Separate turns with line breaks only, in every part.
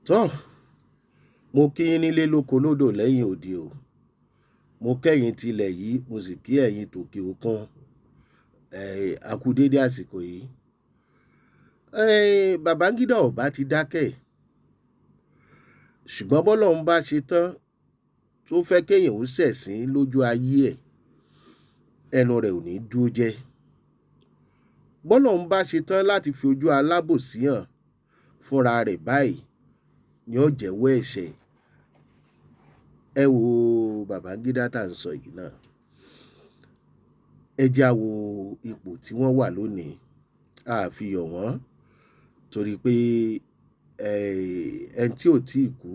tọ́ mo kí yín nílé lóko lódò lẹ́yìn òdì o. Mo kẹ́yìn tilẹ̀ yìí mo sì kí ẹ̀yin tòkè òkun. A kú dédé àsìkò yìí. Babangida ò bá ti dákẹ́, ṣùgbọ́n bọ́lọ́run bá ṣe tán tó fẹ́ kéèyàn ó ṣẹ̀sín lójú ayé ẹ̀, ẹnu rẹ̀ ò ní dúró jẹ́. Bọ́lọ́run bá ṣe tán láti fi ojú alábòsí hàn fúnra rẹ̀ báyìí ni ó jẹ́wọ́ ẹ̀ṣẹ̀. Ẹ wo Babangida tá à ń sọ yìí náà, ẹ já wo ipò tí wọ́n wà lónìí. A fi yọ̀ wọ́n torí pé ẹni tí ò tíì kú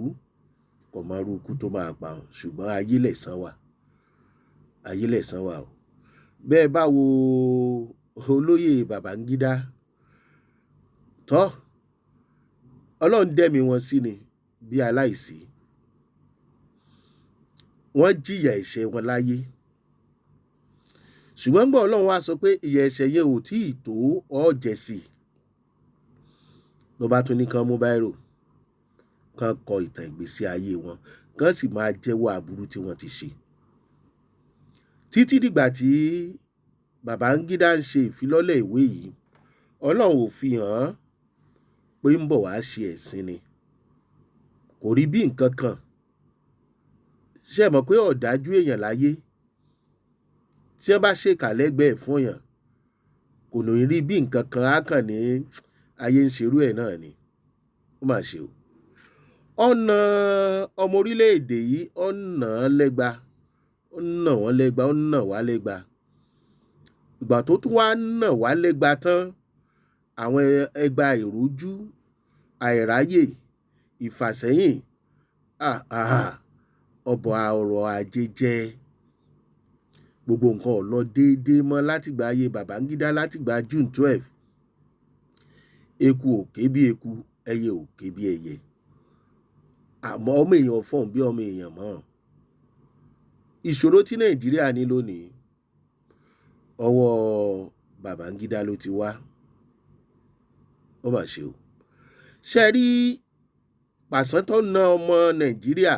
kò mọ irú ikú tó máa pa òun, ṣùgbọ́n ayé lẹ̀san wà, ayé lẹ̀san wà o. Bẹ́ẹ̀ bá wo olóyè Babangida, tọ́ Ọlọ́run dẹ́mi wọn sí ni bí aláìsí. Wọ́n jìyà ẹ̀ṣẹ̀ wọn láyé, ṣùgbọ́n nígbà Ọlọ́run wá sọ pé ìyà ẹ̀ṣẹ̀ yẹn ò tíì tó ó jẹ sí i, ló bá tún ní kán mú báírò kán kọ ìtàn ìgbésí ayé wọn, kán sì máa jẹ́wọ́ aburú tí wọ́n ti ṣe. Títí dìgbà tí Babangida ń ṣe ìfilọ́lẹ̀ ìwé yìí, Ọlọ́run ò fi hàn án pé ń bọ̀ wá ṣe ẹ̀sín ni. Kò rí bí nǹkan kan. Ṣé ẹ mọ̀ pé ọ̀dájú èèyàn láyé tí wọ́n bá ṣèkà lẹ́gbẹ̀ẹ́ fún yàn kò ní rí bí nǹkan kan, á kàn ní ayé ń ṣerú ẹ̀ náà ni. Ó mà ṣe o. Ọ̀nà ọmọ orílẹ̀-èdè yìí, ọ̀nà lẹ́gba, ó nà wọ́n lẹ́gba, ó nà wá lẹ́gba. Ìgbà tó tún wá nà wá lẹ́gba tán, àwọn ẹgba ìrújú, àìráyè, ìfàsẹ́yìn, ọba ọrọ̀ ajé jẹ́. Gbogbo nǹkan ò lọ déédéé mọ́ látìgbà ayé Babangida, látìgbà June 12. Eku ò ké bí eku, ẹyẹ ò ké bí ẹyẹ. Àmọ́ ọmọ èèyàn fọ̀hún bí ọmọ èèyàn mọ́. Ìṣòro tí Nàìjíríà ní lónìí, ọwọ́ Babangida ló ti wá. Ó mà ṣe o. Ṣé ẹ rí pàṣán tó na ọmọ Nàìjíríà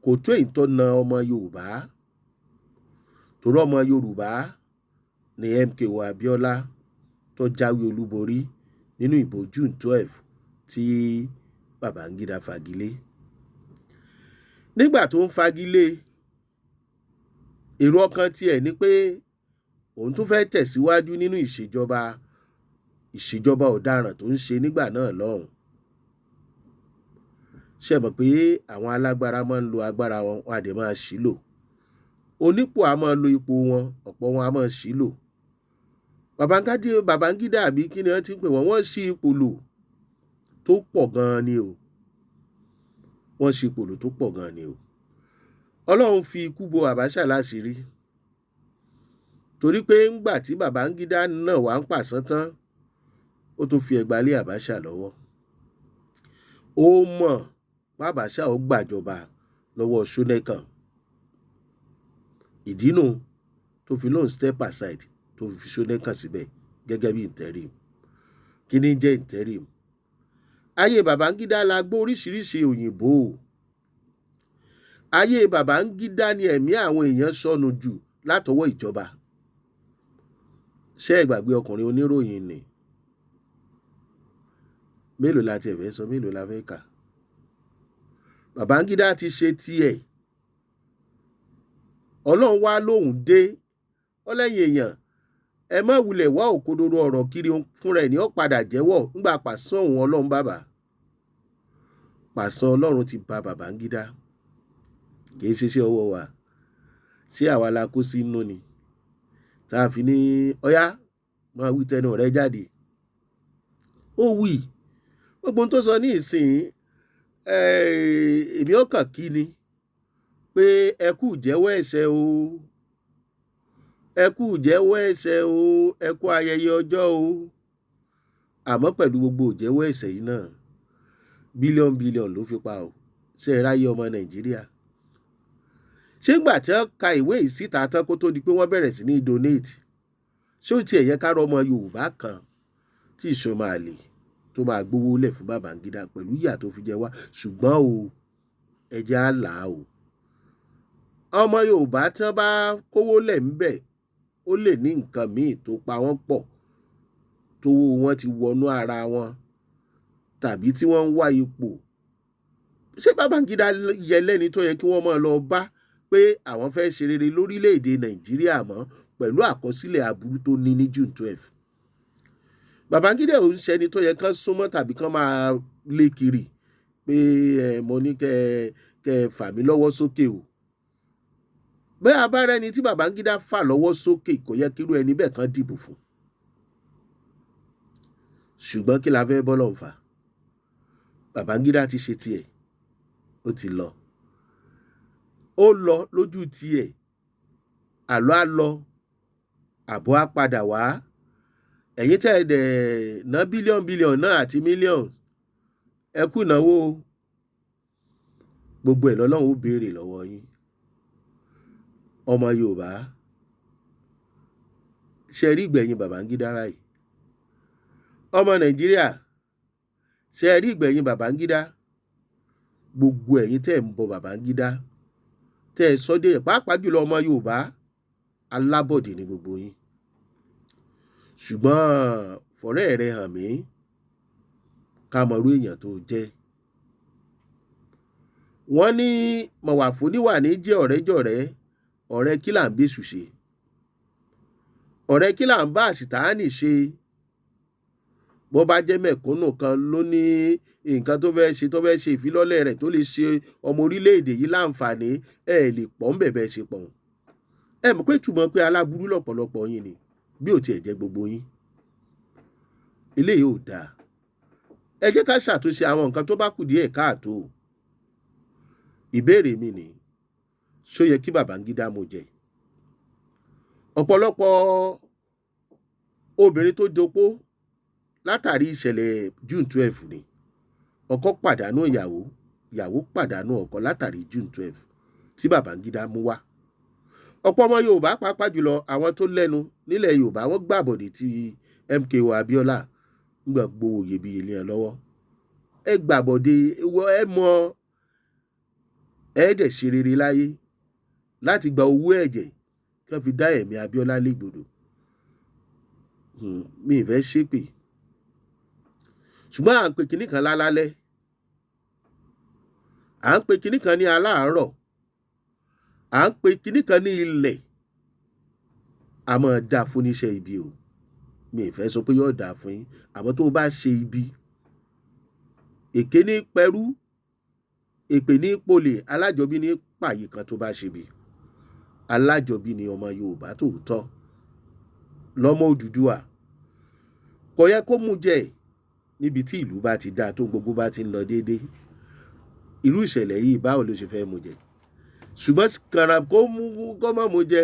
kò tó èyí tó na ọmọ Yorùbá. Torí ọmọ Yorùbá ni MKO Abiola tó jáwé olúborí nínú ìbò June 12 tí Babangida fagilé. Nígbà tó ń fagilé, èrò ọkàn tiẹ̀ ni pé òun tún fẹ́ tẹ̀síwájú nínú ìṣèjọba ọ̀daràn tó ń ṣe nígbà náà lọ́hùn. Ṣé ẹ mọ̀ pé àwọn alágbára máa ń lo agbára wọn, wọn á dẹ̀ máa ṣì lò. Onípò á máa lo ipò wọn, ọ̀pọ̀ wọn á máa ṣì lò. Babangida àbí kí ni wọ́n ti ń pè wọ́n, wọ́n ṣí ipò lò tó pọ̀ gan-an ni o. Wọ́n ṣí ipò lò tó pọ̀ gan-an ni o. Ọlọ́run fi ikú bo Abacha láṣìírí. Torí pé ńgbà tí Babangida náà wá ń pàṣán tán, ó tún fi ẹgba lé Abacha lọ́wọ́. Ó mọ̀ pé Abacha ó gbàjọba lọ́wọ́ Ṣónẹ́kàn. Ìdí nù tó fi lóun step aside, tó fi Ṣónẹ́kàn síbẹ̀ gẹ́gẹ́ bí interim. Kí ni jẹ́ interim? Ayé Babangida la gbọ́ oríṣiríṣi òyìnbó. Ayé Babangida ni ẹ̀mí àwọn èèyàn sọnù jù látọwọ́ ìjọba. Ṣé ẹ gbàgbé ọkùnrin oníròyìn ni? Mélòó la tiẹ̀ fẹ́ sọ, mélòó la fẹ́ kà? Babangida ti ṣe tiẹ̀. Ọlọ́run wá lóhùn dé. Ó lẹ́yìn èèyàn, ẹ má wulẹ̀ wá òkodoro ọ̀rọ̀ kiri, fúnra ẹ̀ ní ó padà jẹ́wọ́ ńgbà pàṣán òun Ọlọ́run bàbá. Pàṣán Ọlọ́run ti ba Babangida. Kì í ṣiṣẹ́ ọwọ́ wa. Ṣé àwa la kó sí inú ni? Tá a fi ní ọ̀yá máa wí tẹnu rẹ jáde. Ó wí. Gbogbo ohun tó sọ ní ìsìn, èmi ó kàn kí ni pé ẹ kú jẹ́wọ́ ẹ̀ṣẹ̀ o. Ẹ kú jẹ́wọ́ ẹ̀ṣẹ̀ o. Ẹ kú ayẹyẹ ọjọ́ o. Àmọ́ pẹ̀lú gbogbo ìjẹ́wọ́ ẹ̀ṣẹ̀ yìí náà, bílíọ̀nù ló fi pa o. Ṣé ẹ ráyé ọmọ Nàìjíríà? Ṣé ìgbà tí wọ́n ka ìwé yìí síta tán kó tó di pé wọ́n bẹ̀rẹ̀ sí ní donate, ṣé ó tiẹ̀ yẹ ká rọ ọmọ Yorùbá kan tí ìṣó máa lè tó máa gbówó lẹ̀ fún Babangida pẹ̀lú ìyà tó fi jẹ wá, ṣùgbọ́n o ẹja là o ọmọ Yorùbá tí wọ́n bá kówó lẹ̀ ń bẹ̀ ó lè ní nǹkan míì tó pa wọ́n pọ̀ tówó wọn ti wọnú ara wọn tàbí tí wọ́n ń wá ipò. Ṣé Babangida yẹ lẹ́ni tó yẹ kí wọ́n máa lọ bá pé àwọn fẹ́ ṣe rere lórílẹ̀‐èdè Nàìjíríà mọ́ pẹ̀lú àkọsílẹ̀ aburú tó ní ní June 12? Babangida ò ń ṣẹni tó yẹ kán súnmọ́ tàbí kán máa lé kiri pé mo ní kẹ́ fà mí lọ́wọ́ sókè o. Bẹ́ẹ̀ abára ẹni tí Babangida fà lọ́wọ́ sókè kò yẹ kírú ẹni bẹ́ẹ̀ kán dìbò fún. Ṣùgbọ́n kí la fẹ́ bọ́lọ̀ ń fà? Babangida ti ṣe tiẹ̀, ó ti lọ. Ó lọ lójú tiẹ̀, àlọ́ á lọ, àbọ̀ á padà wá. Ẹ̀yin tẹ́ ẹ dẹ̀ ná bílíọ̀n náà àti mílíọ̀n, ẹ kú ìnáwó. Gbogbo ẹ̀ lọ́lọ́run ó béèrè lọ́wọ́ yín. Ọmọ Yorùbá, ṣe rí ìgbẹ̀yìn Babangida báyìí? Ọmọ Nàìjíríà, ṣe rí ìgbẹ̀yìn Babangida? Gbogbo ẹ̀yin tẹ́ ń bọ Babangida, tẹ́ ẹ sọ́dé pàápàá jùlọ ọmọ Yorùbá, alábọ̀dé ni gbogbo yín. Ṣùgbọ́n fọ̀rẹ́ rẹ hàn mí ká mọ̀rú èèyàn tó jẹ́. Wọ́n ní mọ̀wàfó níwà ní jẹ́ ọ̀rẹ́jọ̀rẹ́, ọ̀rẹ́ kí là ń bẹ́sù ṣe? Ọ̀rẹ́ kí là ń bá àṣìtáàní ṣe? Bó bá jẹ́ mẹ̀kúnnù kan ló ní nǹkan tó fẹ́ ṣe ìfilọ́lẹ̀ rẹ̀ tó lè ṣe ọmọ orílẹ̀-èdè yìí láǹfààní, ẹ lè pọ̀ ń bẹ̀bẹ̀ ṣe pọ̀. Ẹ mọ̀ pé ìtumọ̀ pé aláburú lọ̀pọ̀lọpọ̀ yín ni bí ò tiẹ̀ jẹ́ gbogbo yín. Eléyìí ò dáa. Ẹ jẹ́ ká ṣàtúnṣe àwọn nǹkan tó bá kù díẹ̀ káàtó. Ìbéèrè mi ni, ṣó yẹ kí Babangida mo jẹ? Ọ̀pọ̀lọpọ̀ obìnrin tó dopó látàrí ìṣẹ̀lẹ̀ June 12 ni. Ọkọ pàdánù ìyàwó, ìyàwó pàdánù ọkọ látàrí June 12 tí Babangida mú wá. Ọ̀pọ̀ ọmọ Yorùbá pàápàá jùlọ àwọn tó lẹ́nu nílẹ̀ Yorùbá wọ́n gbàbọ̀dé ti MKO Abiola nígbà gbowó iyebíye lé ẹ lọ́wọ́. Ẹ gbàbọ̀dé, ẹ mọ ẹ dẹ̀ ṣe rere láyé láti gba owó ẹ̀jẹ̀ kí wọ́n fi dá ẹ̀mí Abiola légbodò. Mi ì fẹ́ ṣépè. Ṣùgbọ́n à ń pe kinní kan lálálẹ́, à ń pe kinní kan ní aláàárọ̀, à ń pe kinní kan ní ilẹ̀. A máa dá fún níṣẹ́ ibi o. Mi ì fẹ́ sọ pé yóò dá fún yín, àmọ́ tó o bá ṣe ibi, èké ní pẹrú, èpè ní polè, alájọbí ní pààyè kan tó bá ṣe bí. Alájọbí ni ọmọ Yorùbá tòótọ́, lọ́mọ Odùduwà. Kò yẹ kó mú jẹ níbi tí ìlú bá ti dáa tó gbogbo bá ti ń lọ déédéé. Irú ìṣẹ̀lẹ̀ yìí báwo ló ṣe fẹ́ mú jẹ? Ṣùgbọ́n kàrà kó mọ̀ mú jẹ.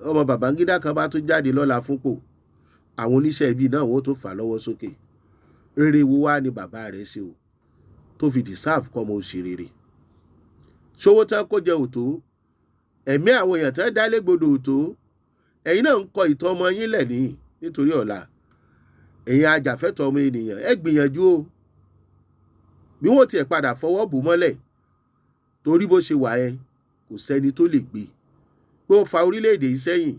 Ọmọ Babangida kan bá tún jáde lọ́la fúnpò, àwọn oníṣẹ́ ibi náà wọ́n tó fà lọ́wọ́ sókè. Rere wo wá ni bàbá rẹ̀ ṣe o tó fi deserve kọ́ ọmọ òṣèré? Ṣówó tán kó jẹ òtó, ẹ̀mí àwọn èèyàn tán dá légbodò òtó. Ẹ̀yin náà ń kọ ìtàn ọmọ yín lẹ̀ nítorí ọ̀la. Ẹ̀yin ajàfẹ́tọ̀ ọmọ ènìyàn, ẹ gbìyànjú o. Bí wọ́n tiẹ̀ padà fọwọ́ bò mọ́lẹ̀, torí bó ṣe wà ẹ kò sẹ́ni tó lè gbé pé ó fa orílẹ̀-èdè yìí sẹ́yìn.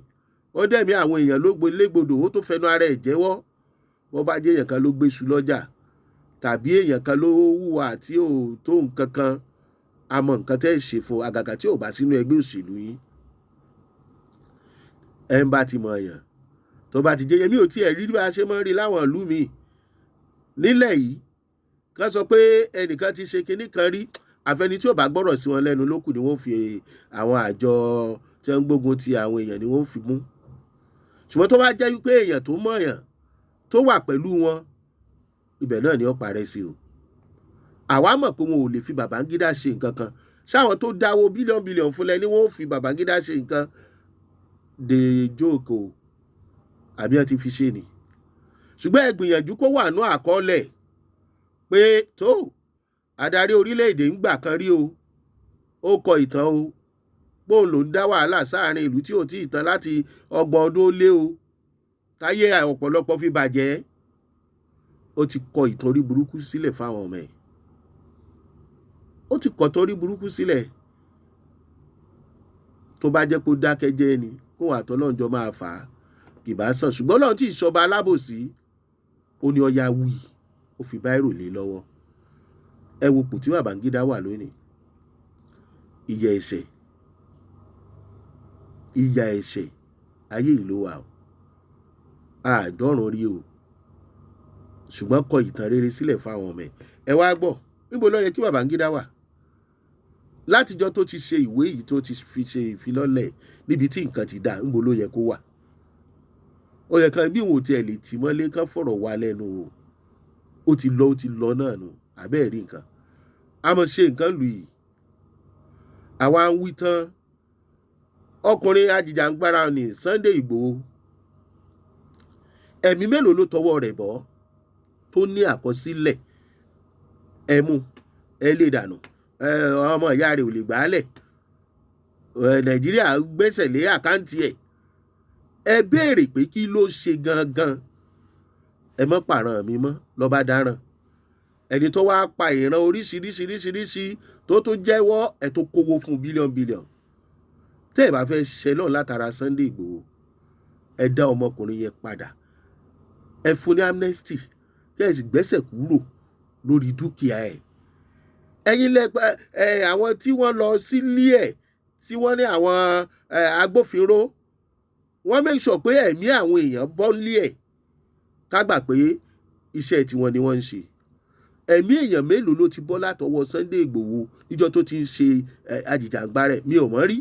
Ó dẹ̀mí àwọn èèyàn ló légbodò, ó tó fẹnu ara ẹ̀ jẹ́wọ́. Wọ́n bá jẹ́ èèyàn kan ló gbéṣu lọ́jà tàbí èèyàn kan ló hùwà tí ò tó nǹkan kan, a mọ nǹkan tẹ́ ẹ ṣe fún àgàgà tí ò bá sínú ẹgbẹ́ òṣèlú yín. Ẹ ń bá ti mọ èèyàn tó bá ti jẹ́ yẹmí ò tí ẹ̀ rí bá a ṣe máa ń rí láwọn ìlú mi nílẹ̀ yìí. Kán sọ pé ẹnìkan ti ṣe kinní kan rí, àfẹni tí ò bá gbọ́rọ̀ sí wọn lẹ́nu lókù ni wọ́n fi àwọn àjọ tí wọ́n ń gbógun ti àwọn èèyàn ni wọ́n fi mú. Ṣùgbọ́n tó bá jẹ́ wípé èèyàn tó mọ̀ èèyàn tó wà pẹ̀lú wọn, ibẹ̀ náà ni ó parẹ́ sí o. Àwa mọ̀ pé wọn ò lè fi Babangida ṣe nǹkan kan. Ṣáwọn tó dáwó bílíọ̀n fúnlẹ̀ ni wọ́n fi Babangida ṣe nǹkan dè jókòó àbí wọ́n ti fi ṣe ni. Ṣùgbọ́n ẹ gbìyànjú kó wà nú àkọọ́lẹ̀ pé tó adarí orílẹ̀-èdè ń gbà kan rí o, ó kọ ìtàn o, bóun ló ń dá wàhálà sáàrin ìlú tí ò tí ì tán láti 30 ọdún ó lé o, táyé ọ̀pọ̀lọpọ̀ fi bàjẹ́. ó ti kọ ìtàn orí burúkú sílẹ̀ fáwọn ọmọ ẹ̀. Ó ti kọ ìtàn orí burúkú sílẹ̀. Tó bá jẹ́ pé ó dákẹ́jẹ́ ni kó àtọ́lọ́run jọ máa fà á kì bá sàn, ṣùgbọ́n Ọlọ́run tí ìṣọba alábòsí ó ní ọya wí, ó fi báírò lé lọ́wọ́. Ẹ wo ipò tí Babangida wà lónìí. Ìyà ẹ̀ṣẹ̀ ayé ìlú wa o, àádọ́rùn rí o, ṣùgbọ́n kọ ìtàn rere sílẹ̀ fáwọn ọmọ ẹ̀. Ẹ wá gbọ́, níbo ló yẹ kí Babangida wà látijọ́ tó ti ṣe ìwé yìí, tó ti fi ṣe ìfilọ́lẹ̀ níbi tí nǹkan ti dà, níbo ló yẹ kó wà? Ó yẹ kan bí òun ò tiẹ̀ lè tì mọ́lé kán fọ̀rọ̀ wá lẹ́nu o. Ó ti lọ náà nù, àbẹ́ẹ̀ rí nǹkan. A mọ̀ ṣe nǹkan lù yìí. Àwa ń wí tán. Ọkùnrin ajìjàǹgbara ni Sunday Igboho. Ẹ̀mí mélòó ló tọwọ́ rẹ̀ bọ́ tó ní àkọsílẹ̀? Ẹ mú, ẹ lè dànù. Ọmọ ìyá rẹ̀ ò lè gbálẹ̀. Nàìjíríà gbẹ́sẹ̀ lé àkáǹtì ẹ̀. Ẹ béèrè pé kí ló ṣe gangan. Ẹ mọ́ pààrọ̀ mi mọ́ lọ́ba dáràn. Ẹni tó wá pa ìran oríṣiríṣi tó tún jẹ́wọ́ ẹ̀ tó kówó fún bílíọ̀n. Tẹ́ ẹ bá fẹ́ ṣẹ náà látara Sunday Igboho, ẹ dá ọmọkùnrin yẹn padà. Ẹ fún ní amnesty, tẹ́ ẹ sì gbẹ́sẹ̀ kúrò lórí dúkìá ẹ̀. Ẹ̀yin lẹ́pẹ́ àwọn tí wọ́n lọ sílé ẹ̀, tí wọ́n ní àwọn agbófinró, wọ́n make sure pé ẹ̀mí àwọn èèyàn bọ́ lé ẹ̀. Ká gbà pé iṣẹ́ tiwọn ni wọ́n ń ṣe. Ẹ̀mí èèyàn mélòó ló ti bọ́ látọwọ́ Sunday Igboho níjọ́ tó ti ń ṣe ajìjàǹgbara ẹ̀? Mi ò mọ̀ rí.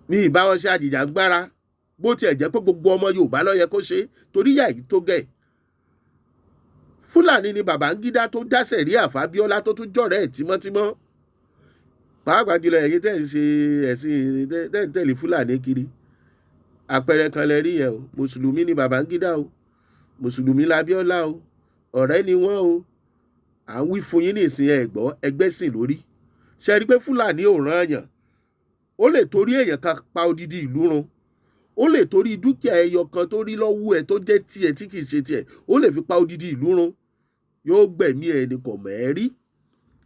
Mi ìbá wọn ṣe ajìjàǹgbara bó tiẹ̀ jẹ́ pé gbogbo ọmọ Yorùbá ló yẹ kó ṣe, torí yà yìí tó gẹ̀. Fúlàní ni Babangida tó dá sẹ̀ríà f'Abíọ́lá tó tún jọ̀rẹ́ ẹ̀ tímọ́tímọ́. Pàápàá jùlọ ẹ̀yin tẹ́ ń ṣe ẹ̀sìn tẹ́ ń tẹ̀lé Fúlàní kiri. Àpẹẹrẹ kan lẹ rí yẹn o. Mùsùlùmí ni Babangida o. Mùsùlùmí l'Abíọ́lá o. Ọ̀rẹ́ ni wọ́n o. À ń wí fún yín ní ìsìn ẹ̀gbọ́ ẹgbẹ́sìn lórí. Ṣé ẹ rí pé Fúlàní ò rán èèyàn? Ó lè torí èèyàn kan pa odidi ìlú run. Ó lè torí dúkìá ẹyọ kan tó rí lọ́wọ́ ẹ̀ tó jẹ́ tiẹ̀ tí kì í ṣe tiẹ̀. Ó lè fi pa odidi ìlú run. Yóò gbẹ̀mí ẹni kò mẹ́rí.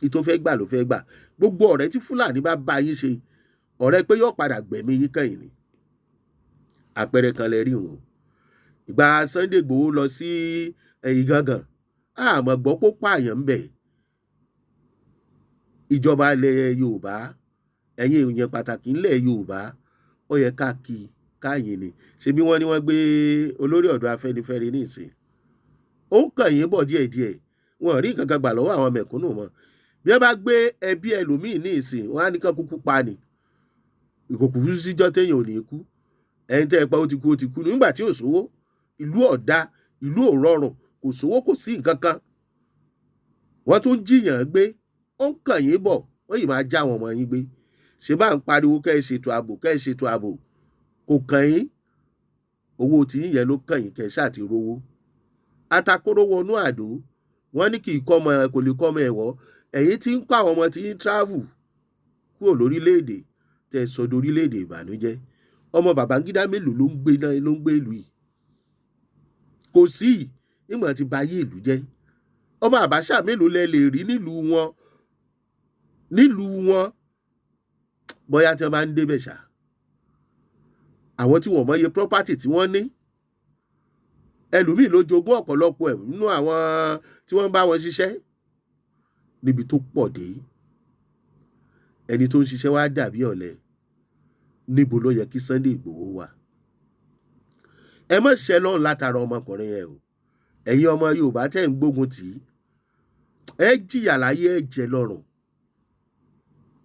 Ìtò fẹ́ gbà ló fẹ́ gbà. Gbogbo ọ̀rẹ́ tí Fúlàní bá yín ṣe, ọ̀rẹ́ pé yóò padà gbẹ̀mí yín kẹ́yìn ni. Àpẹẹrẹ kan lẹ rí wọn. Ìgbà Sunday Igboho lọ sí Ìgangan, àmọ́ gbọ́ pó pààyàn ń bẹ̀. Ìjọba ilẹ̀ Yorùbá, ẹ̀yin èèyàn pàtàkì ńlẹ̀ Yorùbá, ó yẹ káyìn ni. Ṣé bí wọ́n ní wọ́n gbé olórí ọ̀dọ́ Afẹ́nifẹ́re ní ìsìn? Ó ń kàn yín bọ̀ díẹ̀díẹ̀. Wọn rí nǹkan kan gbà lọ́wọ́ àwọn mẹ̀kúnnù mọ́. Bí wọ́n bá gbé ẹbí ẹlòmíì ní ìsìn, wọ́n á ní kán kúkú pa ni. Ìkòkò síjọ́ téèyàn ò ní kú. Ẹni tẹ́ ẹ pa ó ti kú nígbà tí ò sówó. Ìlú ọ̀dá, ìlú ò rọrùn, kò sówó, kò sí nǹkan kan. Wọ́n tún jiyàn gbé. Ó ń kàn yín bọ̀, wọ́n yìí máa já àwọn ọmọ yín gbé. Ṣé bá ń pariwo kẹ́ ẹ ṣètò ààbò, kò kàn yín. Owó tí yín yẹn ló kàn yín, kẹ́ ẹ ṣáà ti rówó. Atakóró wọnú àdó, wọ́n ní kò lè kọ́ ọmọ ẹ̀wọ́. Ẹ̀yin tí ń kọ́ àwọn ọmọ tí ń travel kúrò lórílẹ̀‐èdè tẹ́ sọ dórílẹ̀‐èdè ìbànújẹ́. Ọmọ Babangida mélòó ló ń gbé ìlú yìí? Kò sí, nígbà tí ba ayé ìlú jẹ́. Ọmọ Àbáṣà mélòó lẹ lè rí nílùú wọn bóyá tí wọ́n bá ń débẹ̀ ṣá. Àwọn tí wọ́n mọye property tí wọ́n ní. Ẹlòmíì ló jogún ọ̀pọ̀lọpọ̀ ẹ̀ nínú àwọn tí wọ́n bá wọn ṣiṣẹ́ níbi tó pọ̀ dé. Ẹni tó ń ṣiṣẹ́ wá dàbí ọ̀lẹ. Níbo ló yẹ kí Sunday Igboho wà? Ẹ má ṣẹ́ lọ́run látara ọmọkùnrin yẹn o. Ẹ̀yin ọmọ Yorùbá tẹ́ ń gbógun tì í, ẹ jìyà láyé, ẹ jẹ lọ́run.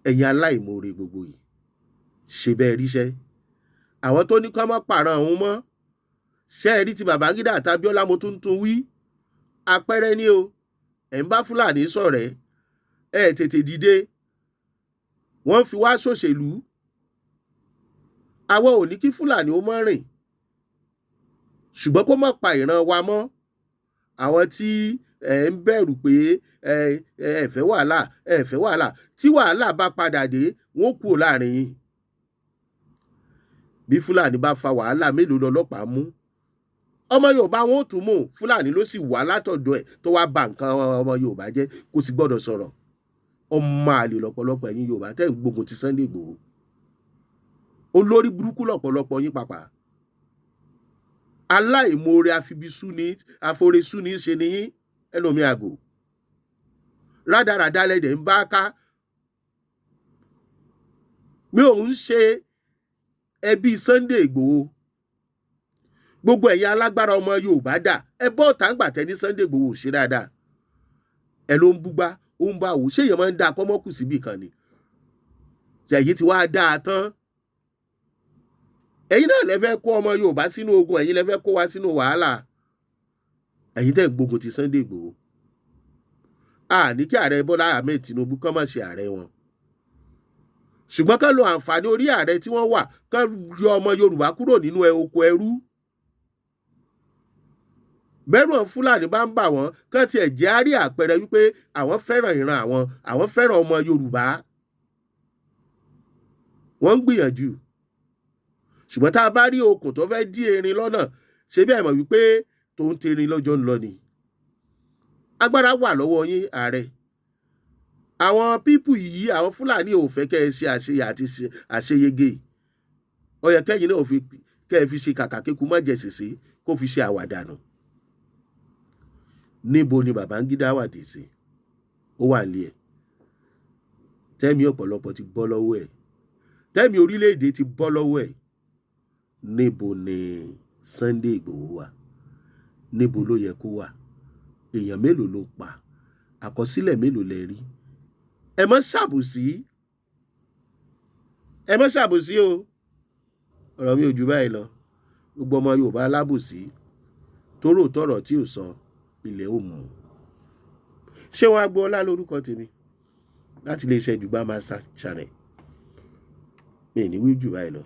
Ẹ̀yin aláìmoore gbogbo yìí, ṣe bẹ́ẹ̀ ríṣẹ́. Àwọn tó ní ká má pààrọ̀ ọ̀hún mọ́, ṣé ẹ rí ti Babangida àti Abíọ́lá mo tún wí? Àpẹẹrẹ ni o. Ẹ̀ ń bá Fúlàní ṣọ̀rẹ́, ẹ tètè dìde. Wọ́n fi wá ṣòṣèlú. Àwọn ò ní kí Fúlàní ó mọ́ rìn, ṣùgbọ́n kó má pa ìran wa mọ́. Àwọn tí ẹ ń bẹ̀rù pé ẹ fẹ́ wàhálà, tí wàhálà bá padà dé, wọ́n kúrò láàrin yín. Bí Fúlàní bá fa wàhálà, mélòó lọ́lọ́pàá mú? ọmọ Yorùbá wọn ò tún mú Fúlàní ló sì wá látọ̀dọ̀ ẹ̀ tó wá ba nǹkan ọmọ Yorùbá jẹ́, kò sì gbọ́dọ̀ sọ̀rọ̀. Ọmọ àlè lọ́pọ̀lọpọ̀ ẹ̀yin Yorùbá tẹ́ ń gbógun ti Sunday Igboho. Olórí burúkú lọ́pọ̀lọpọ̀ yín pàpà. Aláìmoore àforesú ní ṣe ni yín ẹnu mi àgò. Rádaràdá lẹ́dẹ̀ ń bá ká. Mi ò ń ṣe ẹbí Sunday Igboho. Gbogbo ẹ̀yin alágbára ọmọ Yorùbá dà, ẹ bọ́ tàǹgbà tẹ́ ní Sunday Igboho ṣe dáadáa. Ẹ ló ń búgbá, ó ń bá wò, ṣé èèyàn máa ń dá kọ́mọ́kù síbì kan ni? Ṣèyí ti wá dáa tán. Ẹ̀yin náà lẹ fẹ́ kó ọmọ Yorùbá sínú ogun, ẹ̀yin lẹ fẹ́ kó wa sínú wàhálà. Ẹ̀yin tẹ́ ń gbógun ti Sunday Igboho. Ní kí ààrẹ Bọ́lá Ahmed Tinubu kán má ṣe ààrẹ wọn. Ṣùgbọ́n kán lo àǹfààní orí ààrẹ tí wọ́n wà, kán yọ ọmọ Yorùbá kúrò nínú oko ẹrú. Bẹ́rù àwọn Fúlàní bá ń bà wọ́n, kán tiẹ̀ jẹ́ á rí àpẹẹrẹ wípé àwọn fẹ́ràn ìran àwọn fẹ́ràn ọmọ Yorùbá. Wọ́n ń gbìyànjú. Ṣùgbọ́n tá a bá rí okùn tó fẹ́ dí erin lọ́nà, ṣé bí ẹ mọ̀ wípé tó ń terin lọ́jọ́ ń lọ ni. Agbára wà lọ́wọ́ yín ààrẹ. Àwọn pípù yìí, àwọn Fúlàní ò fẹ́ kẹ́ ẹ ṣe àṣeyẹ àti àṣeyege. Ó yẹ kẹ́yìn náà kẹ́ ẹ fi ṣe kàkà kéku má jẹ sèse kó fi ṣe àwàdànù. Níbo ni Babangida wà dé sí? Ó wà nílé ẹ̀. Tẹ́mi ọ̀pọ̀lọpọ̀ ti bọ́ lọ́wọ́ ẹ̀. Tẹ́mi orílẹ̀-èdè ti bọ́ lọ́wọ́ ẹ̀. Níbo ni Sunday Igboho wà? Níbo ló yẹ kó wà? Èèyàn mélòó ló pa? Àkọsílẹ̀ mélòó lẹ rí? Ẹ má ṣàbòsí. Ẹ má ṣàbòsí o. Ọ̀rọ̀ mi ò jù báyìí lọ. Gbogbo ọmọ Yorùbá alábòsí tó rò tọ̀rọ̀ tí ò sọ ilẹ̀ ò mú. Ṣéun Agboola lórúkọ tèmi láti iléeṣẹ́ Jugba Master Channel. Mi ò ní wí jù báyìí lọ.